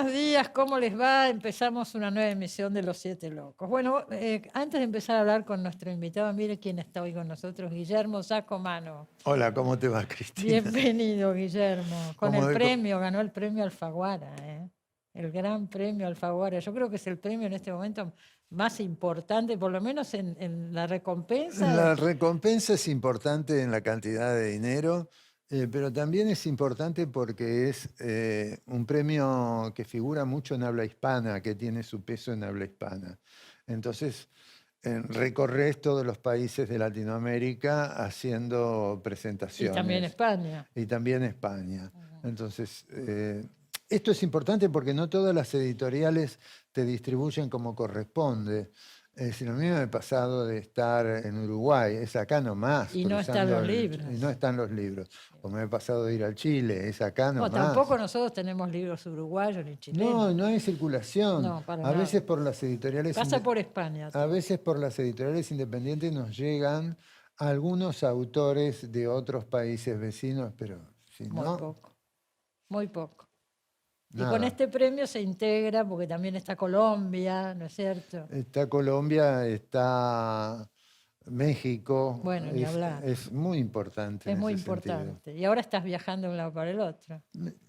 buenos días, ¿cómo les va? Empezamos una nueva emisión de Los Siete Locos. Bueno, antes de empezar a hablar con nuestro invitado, mire quién está hoy con nosotros, Guillermo Sacomano. Hola, ¿cómo te va, Cristina? Bienvenido, Guillermo. Con el ¿Cómo- premio, ganó el premio Alfaguara, el gran premio Alfaguara. Yo creo que es el premio en este momento más importante, por lo menos en la recompensa. La recompensa es importante en la cantidad de dinero, pero también es importante porque es un premio que figura mucho en habla hispana, que tiene su peso en habla hispana. Entonces, recorres todos los países de Latinoamérica haciendo Y presentaciones. también España. Y también España. Entonces, esto es importante porque no todas las editoriales te distribuyen como corresponde. Es decir, a mí me ha pasado de estar en Uruguay, es acá nomás. Y no están cruzando los libros. Y no están los libros. O me ha pasado de ir al Chile, es acá No, nomás. tampoco nosotros tenemos libros uruguayos ni chilenos. No hay circulación. No, para A veces nada. por las editoriales Pasa por España. a veces por las editoriales independientes nos llegan algunos autores de otros países vecinos, pero si Muy no, poco, muy poco. Y nada. con este premio se integra, porque también está Colombia, ¿no es cierto? Está Colombia, está México. Bueno, ni hablar. Es muy importante Es en muy ese sentido. importante. Y ahora estás viajando de un lado para el otro.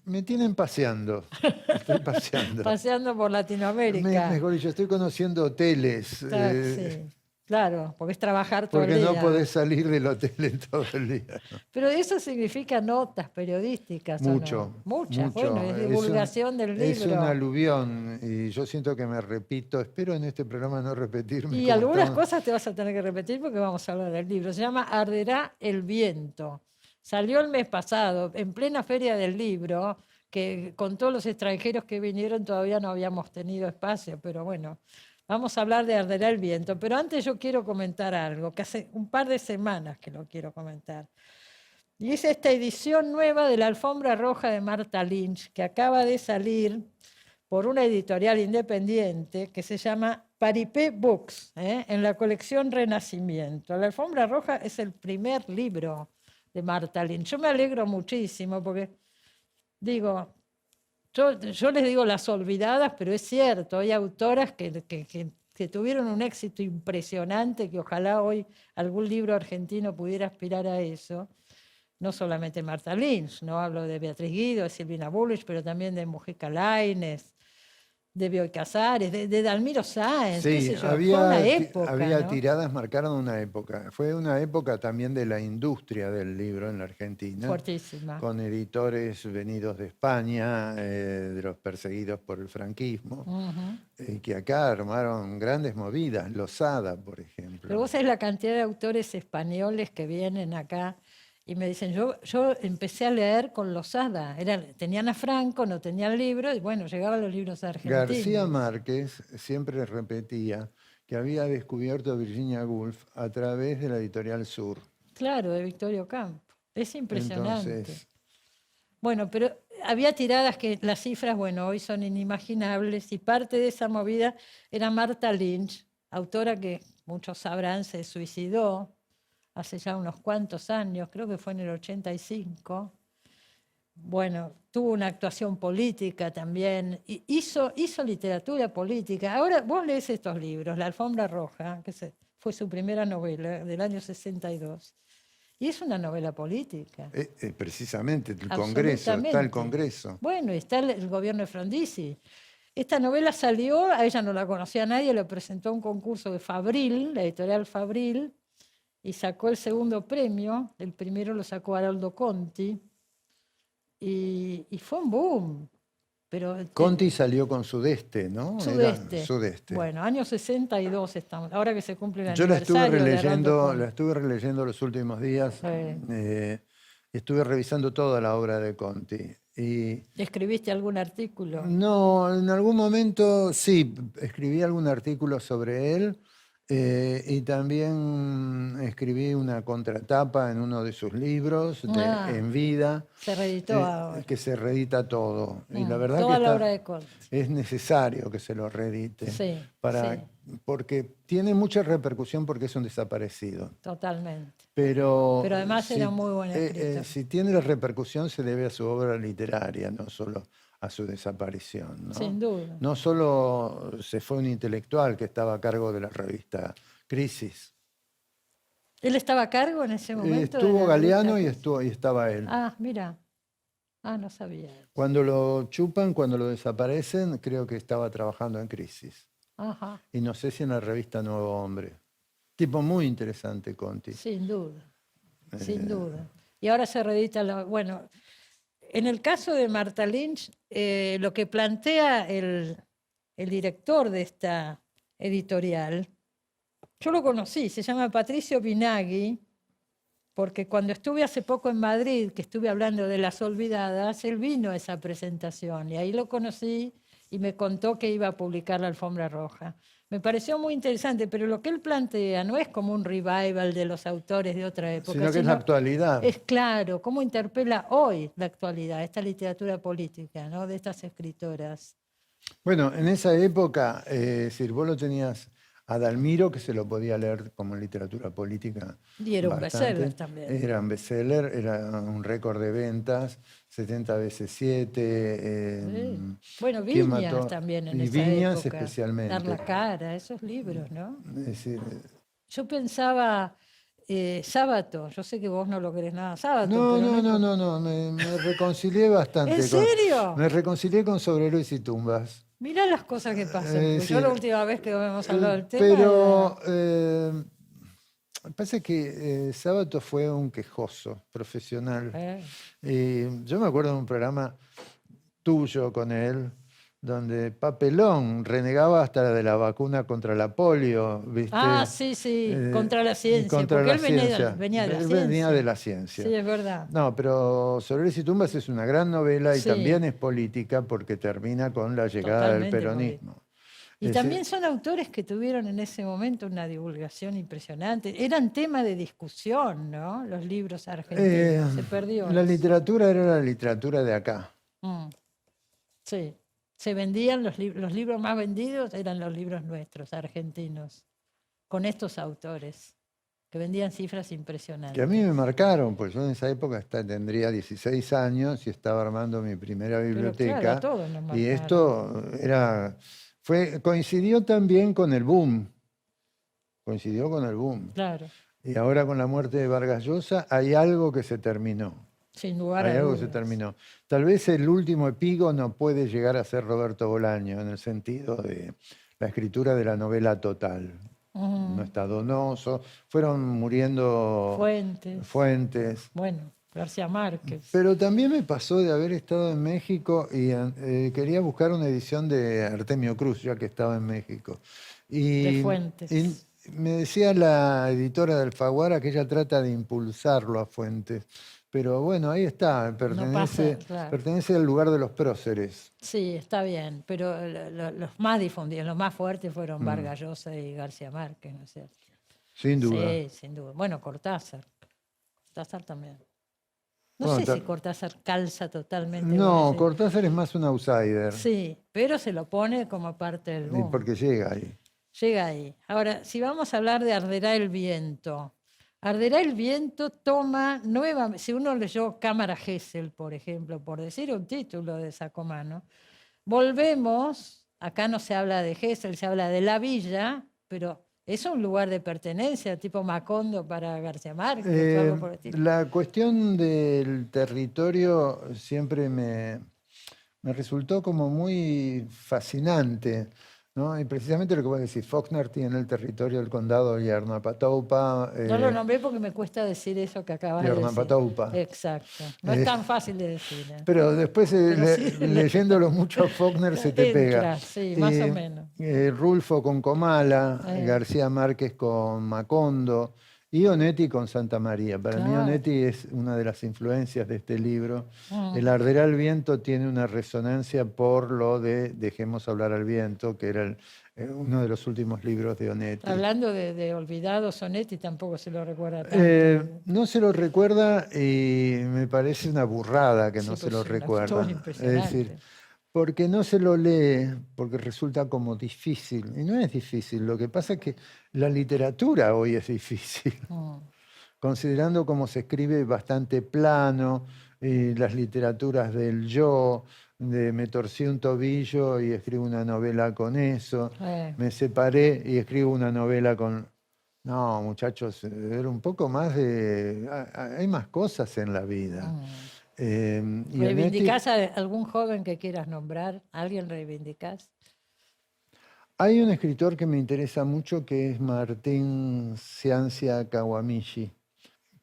Me tienen paseando. Estoy paseando. Paseando por Latinoamérica. Mejor dicho, estoy conociendo hoteles. Sí, claro, porque es trabajar todo el Porque día. no podés salir del hotel en todo el día. Pero eso significa notas periodísticas, ¿o Mucho, no? Muchas, mucho. bueno, es divulgación del libro. Es un aluvión y yo siento que me repito. Espero en este programa no repetirme. Y algunas cosas te vas a tener que repetir porque vamos a hablar del libro. Se llama Arderá el viento. Salió el mes pasado, en plena feria del libro, que con todos los extranjeros que vinieron todavía no habíamos tenido espacio, pero bueno, vamos a hablar de Arderá el viento. Pero antes yo quiero comentar algo, que hace un par de semanas que lo quiero comentar. Y es esta edición nueva de La Alfombra Roja de Marta Lynch, que acaba de salir por una editorial independiente que se llama Paripé Books, en la colección Renacimiento. La Alfombra Roja es el primer libro de Marta Lynch. Yo me alegro muchísimo porque, digo, yo les digo las olvidadas, pero es cierto, hay autoras que tuvieron un éxito impresionante, que ojalá hoy algún libro argentino pudiera aspirar a eso. No solamente Marta Lynch, no hablo de Beatriz Guido, de Silvina Bullrich, pero también de Mujica Lainez, de Bioy Casares, de Dalmiro Sáenz, qué sé yo. Fue una época, había ¿no? tiradas, marcaron una época. Fue una época también de la industria del libro en la Argentina. Fuertísima. Con editores venidos de España, de los perseguidos por el franquismo, que acá armaron grandes movidas, Losada, por ejemplo. Pero vos sabés la cantidad de autores españoles que vienen acá y me dicen, yo empecé a leer con Losada. Tenían a Franco, no tenían libros, y bueno, llegaban los libros argentinos. García Márquez siempre repetía que había descubierto a Virginia Woolf a través de la editorial Sur. Claro, de Victorio Campo. Es impresionante. Entonces, bueno, pero había tiradas que las cifras, bueno, hoy son inimaginables, y parte de esa movida era Marta Lynch, autora que muchos sabrán se suicidó hace ya unos cuantos años, creo que fue en el 85. Bueno, tuvo una actuación política también, hizo literatura política. Ahora vos lees estos libros, La Alfombra Roja, que fue su primera novela del año 62, y es una novela política. precisamente, el Congreso, está el Congreso. Bueno, y está el gobierno de Frondizi. Esta novela salió, a ella no la conocía nadie, la presentó a un concurso de Fabril, la editorial Fabril, y sacó el segundo premio. El primero lo sacó Haroldo Conti, y fue un boom. Pero, Conti salió con Sudeste, ¿no? Sudeste. Sudeste. Bueno, años 62 estamos, ahora que se cumple el Yo la estuve aniversario releyendo los últimos días. Estuve revisando toda la obra de Conti. ¿Escribiste algún artículo? No, en algún momento sí, escribí algún artículo sobre él. Y también escribí una contratapa en uno de sus libros, En Vida. Se reeditó ahora. Que se reedita todo. Y la verdad toda que la obra de Conti. es necesario que se lo reedite. Sí, porque tiene mucha repercusión porque es un desaparecido. Totalmente. Pero además era muy buen escritor. si tiene la repercusión se debe a su obra literaria, no solo a su desaparición, ¿no? Sin duda. No solo se fue un intelectual que estaba a cargo de la revista Crisis. ¿Él estaba a cargo en ese momento de Estuvo la Galeano y, revista? y estaba él. Ah, mira. Ah, no sabía. Cuando lo chupan, cuando lo desaparecen, creo que estaba trabajando en Crisis. Ajá, Y no sé si en la revista Nuevo Hombre. Tipo muy interesante, Conti. sin duda, sin Eh, duda. Y ahora se reedita, bueno, en el caso de Marta Lynch, lo que plantea el director de esta editorial, yo lo conocí, se llama Patricio Binaghi, porque cuando estuve hace poco en Madrid, que estuve hablando de Las Olvidadas, él vino a esa presentación y ahí lo conocí y me contó que iba a publicar La Alfombra Roja. Me pareció muy interesante, pero lo que él plantea no es como un revival de los autores de otra época, Sino que es la actualidad. es claro, cómo interpela hoy la actualidad, esta literatura política, ¿no? De estas escritoras. Bueno, en esa época, si vos lo tenías a Dalmiro, que se lo podía leer como literatura política. Y era un bastante. bestseller también. Era un bestseller, era un récord de ventas, 70 veces 7. Sí. Bueno, ¿Quién Viñas mató? también en Y esa Viñas época. especialmente. Dar la cara, esos libros, ¿no? Es decir, Yo pensaba, Sábato, yo sé que vos no lo querés nada, Sábato, no, pero no, no, importa. no, no, me reconcilié bastante. ¿En serio? Me reconcilié con Sobreros y Tumbas. Mirá las cosas que pasan, porque yo Sí, la última vez que hemos hablado del tema pero pasa que Sábato fue un quejoso profesional. Yo me acuerdo de un programa tuyo con él, donde Papelón renegaba hasta de la vacuna contra la polio, ¿viste? Ah, sí, sí, contra la Y ciencia, contra porque la él venía ciencia. venía de la Él ciencia. venía de la ciencia. Sí, es verdad. No, pero Sobreros y Tumbas es una gran novela y Sí. también es política porque termina con la llegada del Totalmente peronismo. Y también son autores que tuvieron en ese momento una divulgación impresionante. Eran tema de discusión, ¿no? Los libros argentinos. Se perdió La eso. literatura era la literatura de acá. Sí. Se vendían los libros más vendidos, eran los libros nuestros, argentinos, con estos autores, que vendían cifras impresionantes. Que a mí me marcaron, pues yo en esa época tendría 16 años y estaba armando mi primera biblioteca. Pero claro, todos nos marcaron. Y esto coincidió también con el boom. Coincidió con el boom. Claro. Y ahora con la muerte de Vargas Llosa hay algo que se terminó. Sin lugar a dudas. Hay algo que se terminó. Tal vez el último epígono puede llegar a ser Roberto Bolaño, en el sentido de la escritura de la novela total. No está Donoso, fueron muriendo Fuentes. Bueno, García Márquez. Pero también me pasó de haber estado en México y quería buscar una edición de Artemio Cruz, ya que estaba en México. De Fuentes. Y me decía la editora de Alfaguara que ella trata de impulsarlo a Fuentes. Pero bueno, ahí está, pertenece al lugar de los próceres. Sí, está bien, pero los más difundidos, los más fuertes fueron Vargas Llosa y García Márquez, ¿no es cierto? Sin duda. Sí, sin duda. Bueno, Cortázar. Cortázar también. No sé si Cortázar calza totalmente. No, Cortázar es más un outsider. Sí, pero se lo pone como parte del boom. Porque llega ahí. Llega ahí. Ahora, si vamos a hablar de Arderá el viento. Arderá el viento toma nuevamente, si uno leyó Cámara Gesell, por ejemplo, por decir un título de Sacomano, volvemos, acá no se habla de Gesell, se habla de la villa, pero es un lugar de pertenencia, tipo Macondo para García Márquez, o algo por el estilo. La cuestión del territorio siempre me resultó como muy fascinante, ¿no? Y precisamente lo que vos decís, Faulkner tiene el territorio del condado de Yarnapataupa. No lo nombré porque me cuesta decir eso que acabas de decir. Yarnapataupa. Exacto. No es tan fácil de decir. Pero después, leyéndolo mucho a Faulkner, se te pega. Sí, más o menos. Rulfo con Comala, García Márquez con Macondo y Onetti con Santa María. Para mí Onetti es una de las influencias de este libro. El Arderá el viento tiene una resonancia por lo de Dejemos hablar al viento, que era uno de los últimos libros de Onetti. Hablando de olvidados, Onetti tampoco se lo recuerda tanto. No se lo recuerda y me parece una burrada que no se lo recuerda. Es decir, porque no se lo lee, porque resulta como difícil. Y no es difícil, lo que pasa es que la literatura hoy es difícil. Considerando cómo se escribe bastante plano, las literaturas del yo, me torcí un tobillo y escribo una novela con eso, me separé y escribo una novela con... No, muchachos, era un poco más de... Hay más cosas en la vida. Y ¿Reivindicás a algún joven que quieras nombrar? ¿Alguien reivindicás? hay un escritor que me interesa mucho que es Martín Ciancia Kawamishi,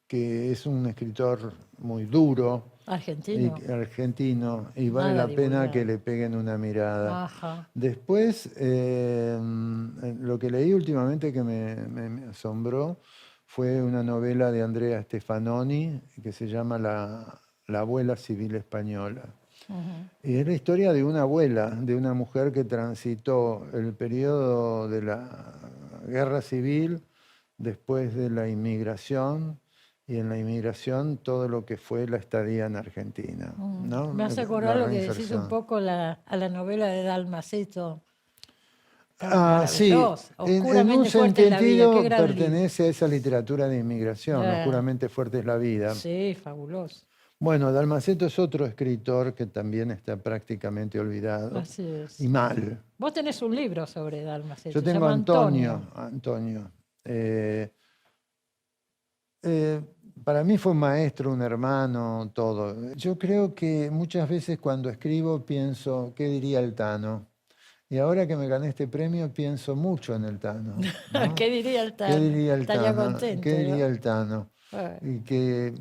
que es un escritor muy duro, Argentino. argentino, y vale Nada la pena que divulgado. le peguen una mirada. Ajá. Después, lo que leí últimamente que me asombró fue una novela de Andrea Stefanoni que se llama La abuela civil española. Y es la historia de una abuela, de una mujer que transitó el periodo de la guerra civil, después de la inmigración, y en la inmigración todo lo que fue la estadía en Argentina, ¿no? Me hace acordar lo que decís un poco a la novela de Dalmaceto. Sí, Maravilloso. en un Oscuramente fuerte es la vida. Qué sentido gran libro. pertenece a esa literatura de inmigración, Oscuramente fuerte es la vida. Sí, fabuloso. Bueno, Dalmaceto es otro escritor que también está prácticamente olvidado. Así es. Y mal. Vos tenés un libro sobre Dalmaceto. Yo tengo Antonio. Para mí fue un maestro, un hermano, todo. Yo creo que muchas veces cuando escribo pienso, ¿qué diría el Tano? Y ahora que me gané este premio pienso mucho en el Tano, ¿no? ¿Qué diría el Tano? ¿Qué diría el Estaría Tano? contento, ¿Qué ¿no? diría el Tano? Y que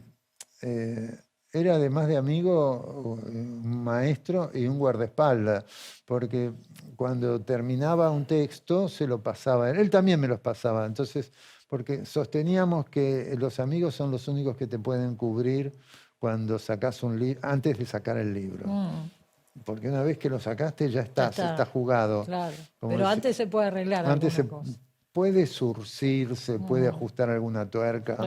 era además de amigo un maestro y un guardaespaldas, porque cuando terminaba un texto se lo pasaba, él también me los pasaba, entonces, porque sosteníamos que los amigos son los únicos que te pueden cubrir cuando sacas un libro, antes de sacar el libro. Porque una vez que lo sacaste ya está jugado. Claro, pero antes se puede arreglar antes alguna cosa. Puede surcir, se puede ajustar alguna tuerca.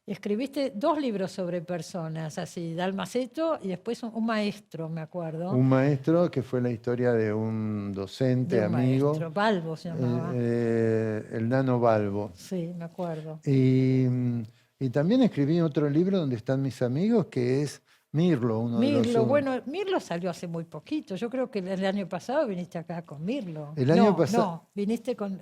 Escribiste 2 libros sobre personas, así, Dalmaceto y después un maestro, me acuerdo. Un maestro que fue la historia de un docente, amigo. Maestro, Balbo se llamaba. El Nano Balbo. Sí, me acuerdo. Y también escribí otro libro donde están mis amigos, que es Mirlo, bueno, Mirlo salió hace muy poquito. Yo creo que el año pasado viniste acá con Mirlo. El año pasado. No, viniste con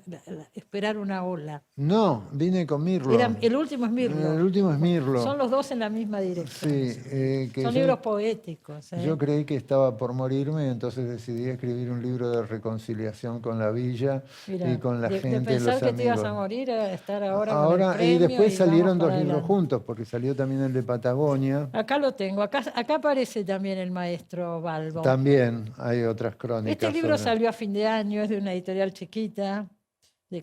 Esperar una ola. No, vine con Mirlo. El último es Mirlo. El último es Mirlo. Son los dos en la misma dirección. Sí, son libros poéticos. Yo creí que estaba por morirme, entonces decidí escribir un libro de reconciliación con la villa y con la gente, de pensar los que amigos. te ibas a morir a estar ahora con el premio, y después salieron 2 libros adelante. juntos, porque salió también el de Patagonia. Acá lo tengo. Acá aparece también el maestro Balbo. También hay otras crónicas. Este libro salió a fin de año, es de una editorial chiquita,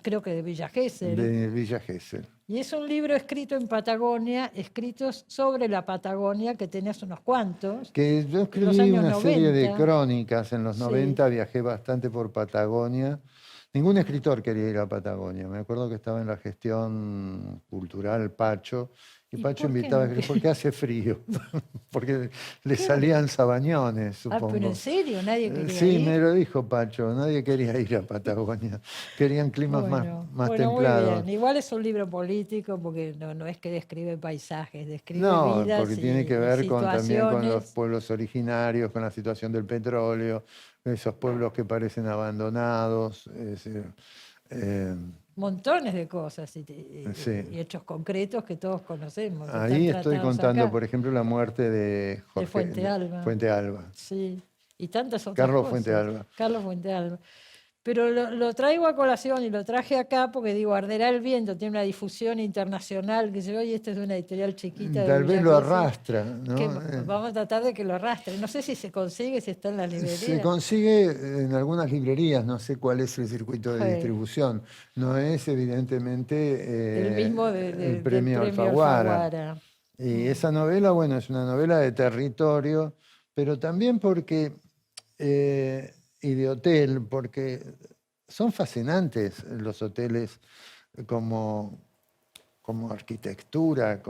creo que de Villa Gesell. De Villa Gesell. Y es un libro escrito en Patagonia, escritos sobre la Patagonia, que tenés unos cuantos. Que yo escribí una serie de crónicas. En los 90 viajé bastante por Patagonia. Ningún escritor quería ir a Patagonia. Me acuerdo que estaba en la gestión cultural Pacho. Y Pacho invitaba a escribir porque hace frío. Porque le salían sabañones, supongo. ¿Pero en serio? ¿Nadie quería ir? Sí, me lo dijo Pacho. Nadie quería ir a Patagonia. Querían climas más templados. Muy bien. Igual es un libro político porque no es que describe paisajes, describe vidas. No, porque tiene que ver también con los pueblos originarios, con la situación del petróleo, esos pueblos que parecen abandonados. Es decir, montones de cosas y hechos concretos que todos conocemos. Ahí estoy contando, por ejemplo, la muerte de Jorge Fuente Alba. Sí, y tantas otras Carlos cosas. Fuente Alba. Pero lo traigo a colación y lo traje acá porque digo, Arderá el viento, tiene una difusión internacional, que yo, y esto es de una editorial chiquita. Tal vez lo arrastra, ¿no? Vamos a tratar de que lo arrastre. No sé si se consigue, si está en la librería. Se consigue en algunas librerías, no sé cuál es el circuito de distribución. No es evidentemente el mismo el premio Alfaguara. Y esa novela, bueno, es una novela de territorio, pero también porque... y de hotel, porque son fascinantes los hoteles como arquitectura,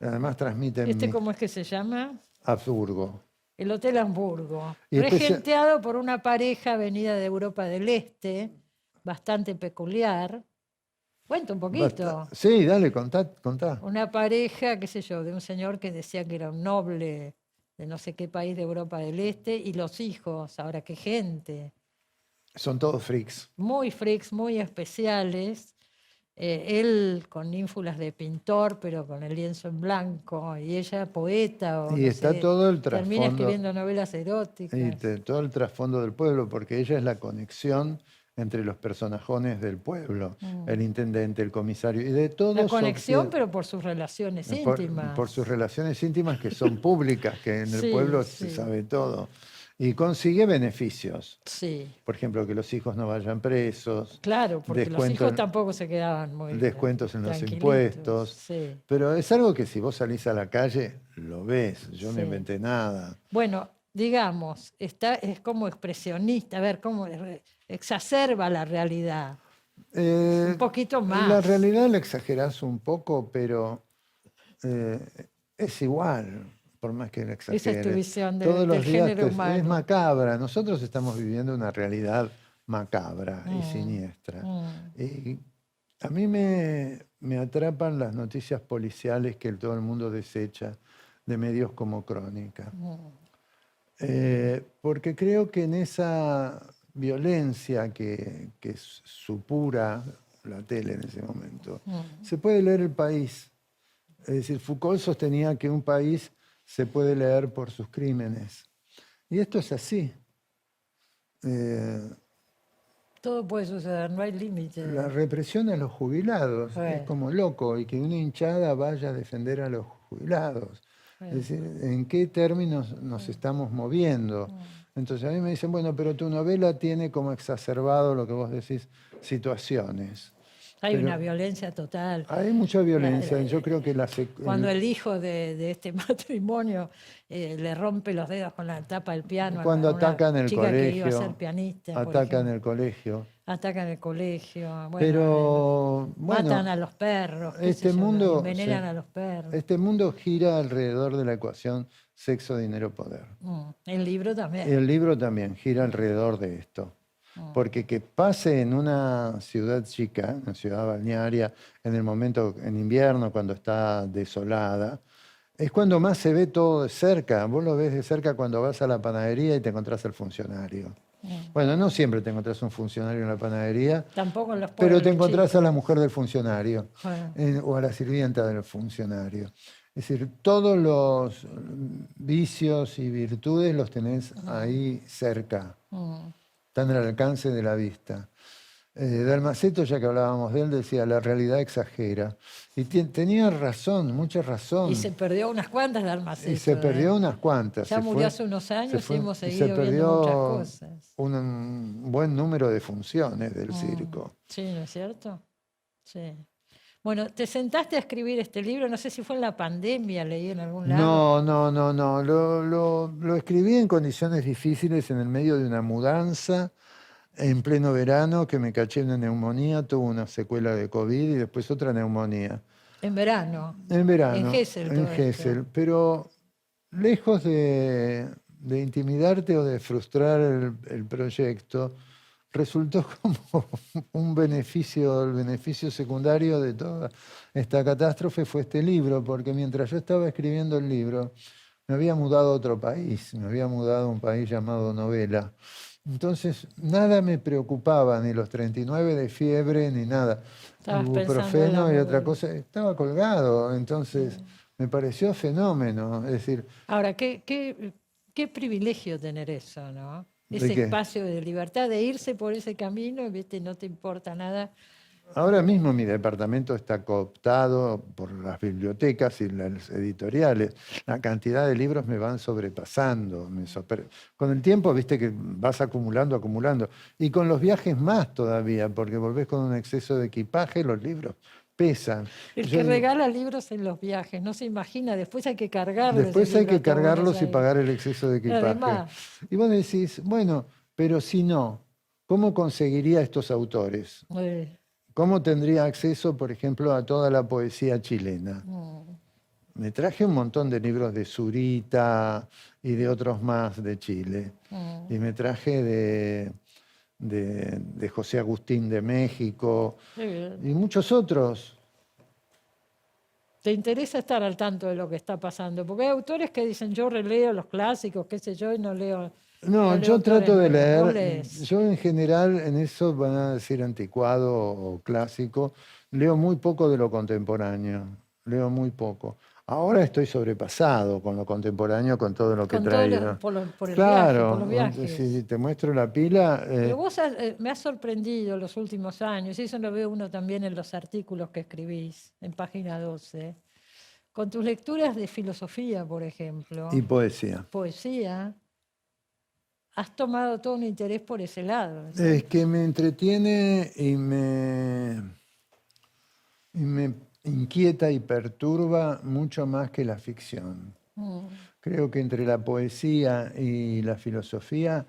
además transmiten... ¿Cómo es que se llama? Habsburgo. El Hotel Hamburgo, regenteado por una pareja venida de Europa del Este, bastante peculiar. Cuenta un poquito. Sí, dale, contá. Una pareja, qué sé yo, de un señor que decía que era un noble de no sé qué país de Europa del Este, y los hijos, ahora qué gente, Son todos freaks. muy freaks, muy especiales. Él con ínfulas de pintor, pero con el lienzo en blanco, y ella poeta, o Y no está sé, todo el termina trasfondo, escribiendo novelas y eróticas. todo el trasfondo del pueblo, porque ella es la conexión entre los personajes del pueblo, el intendente, el comisario, y de La todos conexión, pero por sus relaciones por sus íntimas. relaciones íntimas que son públicas, que en el Sí, pueblo se sí, sabe todo, y consigue beneficios. sí. Por ejemplo, que los hijos no vayan presos, Claro, porque los descuento hijos tampoco se quedaban muy descuentos en los tranquilitos. impuestos, Sí, pero es algo que si vos salís a la calle, lo ves, yo no sí. inventé nada. Bueno, digamos, es como expresionista, a ver, cómo exacerba la realidad. Un Eh, poquito la más. realidad la exagerás un poco, pero eh, es igual, por más que la Esa es tu exageres. visión Todos del los días género es humano. macabra. Nosotros estamos viviendo una realidad macabra y Mm, siniestra. mm, Y a mí me atrapan las noticias policiales que todo el mundo desecha de medios como Crónica. mm, Porque creo que en esa violencia que supura la tele en ese momento, mm. se puede leer el país. Es decir, Foucault sostenía que un país se puede leer por sus crímenes. Y esto es así. Eh, Todo puede suceder, no hay la límite. represión a los jubilados es Bueno, como loco, y que una hinchada vaya a defender a los jubilados. Es bueno, decir, ¿en qué términos nos estamos moviendo? Entonces a mí me dicen, bueno, pero tu novela tiene como exacerbado lo que vos decís, situaciones. hay una Pero violencia total. hay mucha La- violencia. la- Yo creo que Cuando el hijo de este matrimonio le rompe los dedos con la tapa del piano cuando a una atacan el chica que iba a ser colegio, pianista, por atacan ejemplo, el colegio. atacan el colegio, bueno, Pero matan bueno, a los perros, qué sé este yo, mundo, sí, envenenan a los perros. este mundo gira alrededor de la ecuación sexo, dinero, poder. El libro también. El libro también gira alrededor de esto. Porque que pase en una ciudad chica, una ciudad balnearia, en el momento, en invierno, cuando está desolada, es cuando más se ve todo de cerca. Vos lo ves de cerca cuando vas a la panadería y te encontrás al funcionario. Bueno, no siempre te encontrás un funcionario en la panadería, Tampoco en los pero te pueblos encontrás a la chicos. mujer del funcionario Bueno, o a la sirvienta del funcionario. Es decir, todos los vicios y virtudes los tenés ahí cerca, están al alcance de la vista. Dalmaceto, ya que hablábamos de él, decía, la realidad exagera. Y tenía razón, mucha y razón. se perdió unas cuantas de Y se Almaceto, ¿eh? perdió unas cuantas. Ya murió hace unos Se años y fue, hemos y se seguido viendo muchas perdió cosas. un buen número de funciones del circo. Sí, ¿no es cierto? Sí. Bueno, te sentaste a escribir este libro, no sé si fue en la pandemia, leí en algún lado. No, no, no, no. Lo escribí en condiciones difíciles en el medio de una mudanza, en pleno verano, que me caché una neumonía, tuve una secuela de COVID y después otra neumonía. En verano, En en verano, Gesell en todo esto. Gesell. Pero lejos de intimidarte o de frustrar el proyecto, resultó como un beneficio, el beneficio secundario de toda esta catástrofe fue este libro, porque mientras yo estaba escribiendo el libro, me había mudado a otro país, me había mudado a un país llamado Novela. Entonces, nada me preocupaba, ni los 39 de fiebre, ni nada. Estabas pensando en la Ibuprofeno y otra novela. cosa, estaba colgado, entonces me pareció fenómeno. Es decir, Ahora, qué privilegio tener eso, ¿no? ¿de Ese qué? espacio de libertad, de irse por ese camino, ¿viste? No te importa nada. Ahora mismo mi departamento está cooptado por las bibliotecas y las editoriales. La cantidad de libros me van sobrepasando. Con el tiempo, viste que vas acumulando, acumulando. Y con los viajes más todavía, porque volvés con un exceso de equipaje, los libros pesan. El Yo que digo, regala libros en los viajes, no se imagina, después hay que cargarle ese después hay libro que hasta Buenos cargarlos y Aires. pagar el exceso de equipaje. Además, Y vos decís, bueno, pero si no, ¿cómo conseguiría estos autores? eh, ¿Cómo tendría acceso, por ejemplo, a toda la poesía chilena? Me traje un montón de libros de Zurita y de otros más de Chile. Y me traje de José Agustín de México qué bien. y muchos otros. te interesa estar al tanto de lo que está pasando, porque hay autores que dicen yo releo los clásicos, qué sé yo, y no leo No, yo autores trato de nuevos. Vos leer, lees. yo en general en eso van a decir anticuado o clásico, leo muy poco de lo contemporáneo, leo muy poco. Ahora estoy sobrepasado con lo contemporáneo, con todo lo que Con todo trae, ¿no? por el viaje, por los Claro, si viajes. te muestro la pila, Pero me has sorprendido los últimos años, y eso lo ve uno también en los artículos que escribís en página 12, con tus lecturas de filosofía, por ejemplo, y poesía. poesía, has tomado todo un interés por ese lado, ¿no es Es cierto? que me entretiene y me inquieta y perturba mucho más que la ficción. Mm. Creo que entre la poesía y la filosofía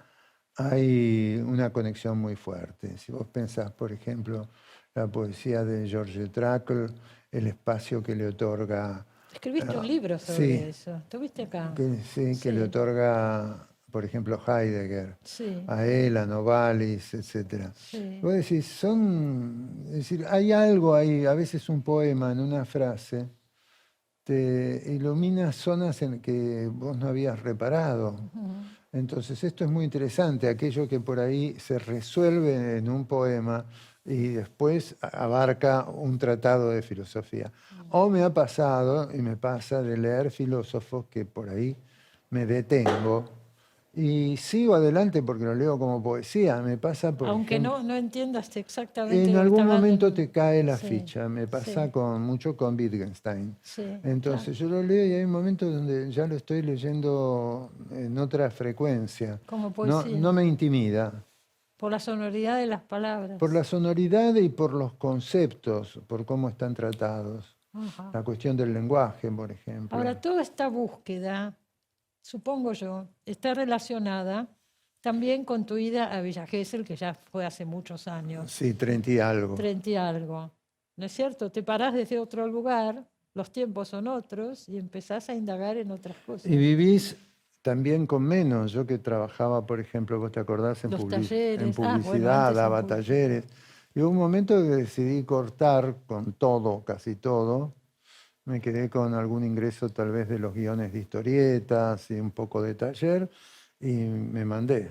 hay una conexión muy fuerte. Si vos pensás, por ejemplo, la poesía de George Trakl, el espacio que le otorga, Escribiste un libro sí, sobre eso, ¿estuviste acá? que le Sí, otorga, por ejemplo, Heidegger, sí, a él, a Novalis, etc. sí. Vos decís, es decir, hay algo ahí, a veces un poema en una frase te ilumina zonas en que vos no habías reparado. Ujú. Entonces, esto es muy interesante, aquello que por ahí se resuelve en un poema y después abarca un tratado de filosofía. O me ha pasado, y me pasa, de leer filósofos que por ahí me detengo y sigo adelante porque lo leo como poesía. Me pasa, por Aunque ejemplo, no entiendas exactamente en lo que está algún hablando. momento te cae la Sí, ficha. Me pasa sí, mucho con Wittgenstein. sí, claro. Entonces yo lo leo y hay momentos donde ya lo estoy leyendo en otra frecuencia. Como No, poesía, no me intimida. por la sonoridad de las Por la palabras. sonoridad y por los conceptos, por cómo están tratados. Ajá. La cuestión del lenguaje, por ejemplo. Ahora, toda esta búsqueda, supongo yo, está relacionada también con tu ida a Villa Gesell, que ya fue hace muchos años, Sí, 30 y algo. 30 y algo. ¿No es cierto? Te parás desde otro lugar, los tiempos son otros, y empezás a indagar en otras Y cosas. vivís también con menos. Yo que trabajaba, por ejemplo, vos te acordás, Los en talleres, bueno, publicidad, antes en daba publicidad. talleres. Y hubo un momento que decidí cortar con todo, casi todo. Me quedé con algún ingreso tal vez de los guiones de historietas y un poco de taller y me mandé.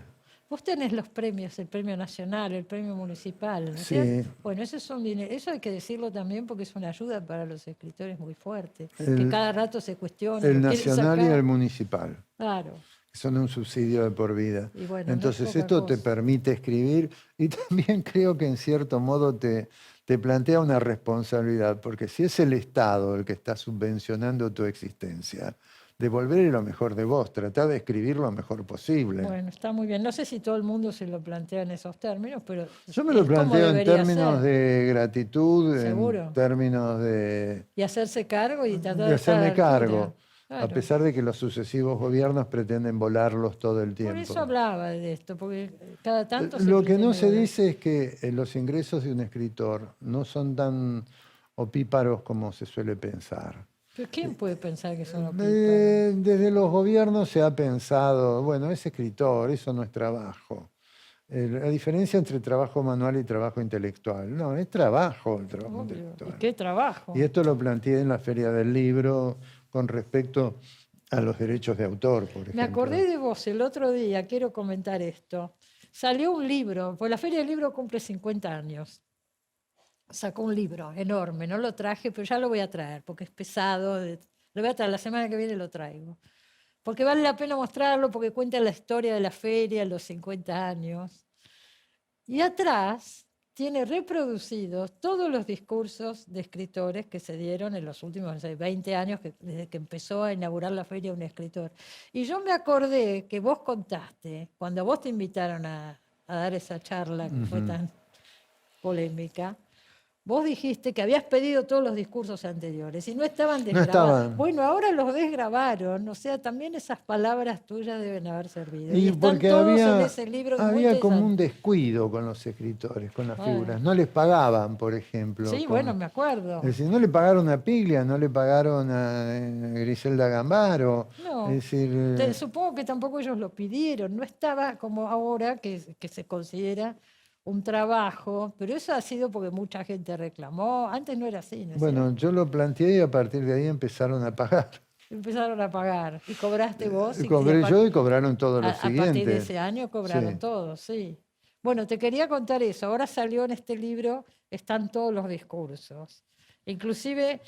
Vos tenés los premios, el premio nacional, el premio municipal, ¿no es cierto? Sí, Bueno, eso es un dinero, eso hay que decirlo también porque es una ayuda para los escritores muy fuerte, que el, cada rato se cuestionan, el lo quieren nacional y el sacar. municipal, Claro, que son un subsidio de por vida. y bueno, no es Entonces poca esto te cosa. permite escribir y también creo que en cierto modo te plantea una responsabilidad, porque si es el Estado el que está subvencionando tu existencia, devolverle lo mejor de vos, tratar de escribir lo mejor posible. Bueno, está muy bien. No sé si todo el mundo se lo plantea en esos términos, pero Yo me lo es como planteo en debería términos ser, de gratitud, en seguro. términos de, Y hacerse cargo y tratar de de estar a la hacerme altura. cargo, a Claro. pesar de que los sucesivos gobiernos pretenden volarlos todo el Por eso tiempo. hablaba de esto, porque cada tanto se Lo que no pretende se volar. dice es que los ingresos de un escritor no son tan opíparos como se suele pensar. Pero ¿quién puede pensar que son opíparos? Desde los gobiernos se ha pensado, bueno, es escritor, eso no es trabajo. La diferencia entre trabajo manual y trabajo intelectual. No, es trabajo el trabajo Obvio. ¿Y intelectual. qué Y trabajo? esto lo planteé en la Feria del Libro con respecto a los derechos de autor, por Me acordé ejemplo. de vos el otro día, quiero comentar esto. Salió un libro, pues la Feria del Libro cumple 50 años. Sacó un libro enorme, no lo traje, pero ya lo voy a traer porque es pesado. Lo voy a traer, la semana que viene lo traigo. Porque vale la pena mostrarlo, porque cuenta la historia de la feria, los 50 años. Y atrás tiene reproducidos todos los discursos de escritores que se dieron en los últimos, no sé, 20 años, desde que empezó a inaugurar la feria un escritor. Y yo me acordé que vos contaste, cuando a vos te invitaron a dar esa charla que fue Ujú. tan polémica, vos dijiste que habías pedido todos los discursos anteriores y no estaban No desgrabados. estaban. Bueno, ahora los desgrabaron, o sea, también esas palabras tuyas deben haber servido. Y Y están porque todos en había, ese libro, es muy había como un interesante. descuido con los escritores, con las Bueno, figuras. No les pagaban, por ejemplo. sí, bueno, me Es acuerdo. decir, no le pagaron a Piglia, no le pagaron a Griselda Gambaro. Es No, decir, supongo que tampoco ellos lo pidieron, no estaba como ahora que se considera un trabajo, pero eso ha sido porque mucha gente reclamó. Antes no era así, ¿no es Bueno, cierto? yo lo planteé y a partir de ahí empezaron a pagar. Empezaron a pagar y cobraste vos Cobré yo y cobraron todos los a partir de siguientes. ese año cobraron Sí. todos, sí. Bueno, te quería contar eso. Ahora salió en este libro, están todos los discursos. Inclusive,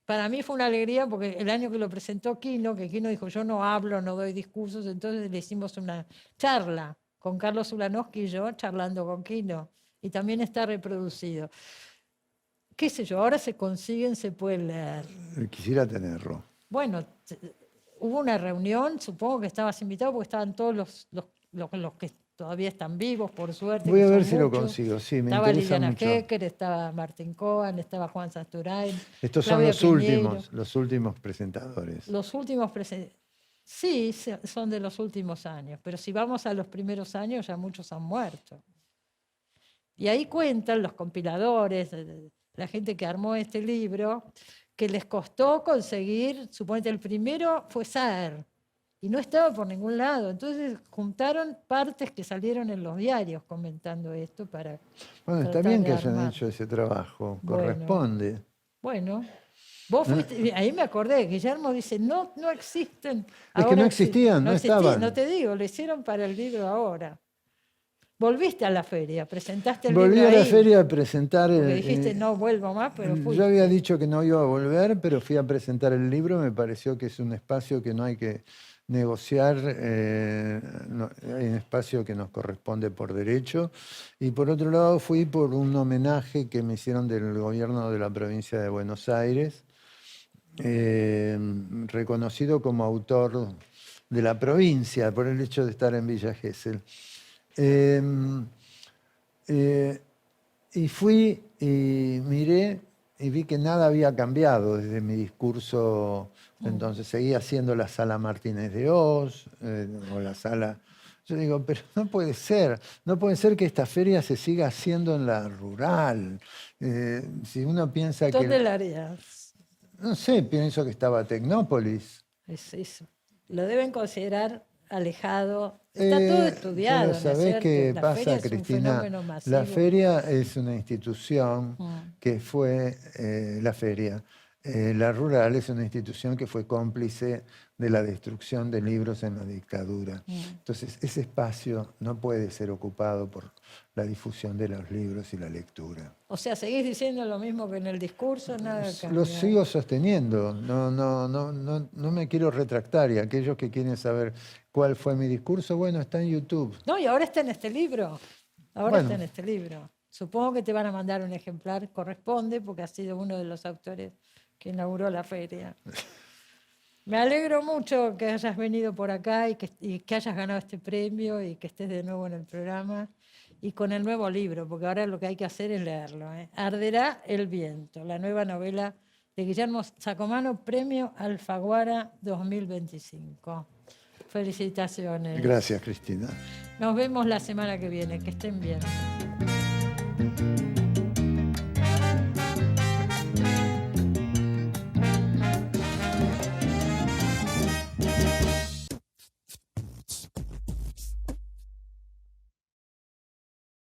para mí fue una alegría porque el año que lo presentó Quino, que Quino dijo, yo no hablo, no doy discursos, entonces le hicimos una charla con Carlos Ulanowski y yo charlando con Quino. Y también está reproducido. Qué sé yo, ahora se consiguen, se pueden leer. Quisiera tenerlo. Bueno, hubo una reunión, supongo que estabas invitado porque estaban todos los que todavía están vivos, por suerte. Voy que a ver son si lo muchos. consigo, sí, me Estaba interesa Liliana mucho. Hecker, estaba Martín Cohen, estaba Juan Sasturain, Estos son Claudia los Piñeiro. últimos presentadores. Los últimos sí, son de los últimos años, pero si vamos a los primeros años ya muchos han muerto. Y ahí cuentan los compiladores, la gente que armó este libro, que les costó conseguir, suponete el primero fue Saer, y no estaba por ningún lado. Entonces juntaron partes que salieron en los diarios comentando esto para Bueno, está tratar bien de que hayan armar. hecho ese trabajo, Bueno. corresponde. Bueno, vos fuiste, ahí me acordé, Guillermo dice, no existen. Es que no Ahora existían, no estaban. No te digo, lo hicieron para el libro ahora. Volviste a la feria, presentaste el Volví libro a la ahí, feria a presentar. porque dijiste no vuelvo más, pero fuiste. Yo había dicho que no iba a volver, pero fui a presentar el libro. Me pareció que es un espacio que no hay que negociar, hay un espacio que nos corresponde por derecho. Y por otro lado fui por un homenaje que me hicieron del gobierno de la provincia de Buenos Aires, reconocido como autor de la provincia por el hecho de estar en Villa Gesell. Y fui y miré y vi que nada había cambiado desde mi discurso. Entonces seguía siendo la sala Martínez de Oz o la sala... Yo digo, pero no puede ser que esta feria se siga haciendo en la rural. Si uno piensa ¿Dónde que... la harías? No sé, pienso que estaba Tecnópolis. Lo deben considerar alejado. Está todo estudiado. Pero ¿sabés qué la pasa, feria es un Cristina? fenómeno masivo. La feria es una institución que fue la feria. La rural es una institución que fue cómplice de la destrucción de libros en la dictadura. Entonces, ese espacio no puede ser ocupado por la difusión de los libros y la lectura. O sea, seguís diciendo lo mismo que en el discurso, nada cambia. Lo sigo sosteniendo, no me quiero retractar, y aquellos que quieren saber cuál fue mi discurso, bueno, está en YouTube. No, y ahora está en este libro. Bueno. Está en este libro. Supongo que te van a mandar un ejemplar, corresponde, porque has sido uno de los autores que inauguró la feria. Me alegro mucho que hayas venido por acá y que hayas ganado este premio y que estés de nuevo en el programa y con el nuevo libro, porque ahora lo que hay que hacer es leerlo. Arderá el viento, la nueva novela de Guillermo Sacomano, Premio Alfaguara 2025. Felicitaciones. Gracias, Cristina. Nos vemos la semana que viene. Que estén bien.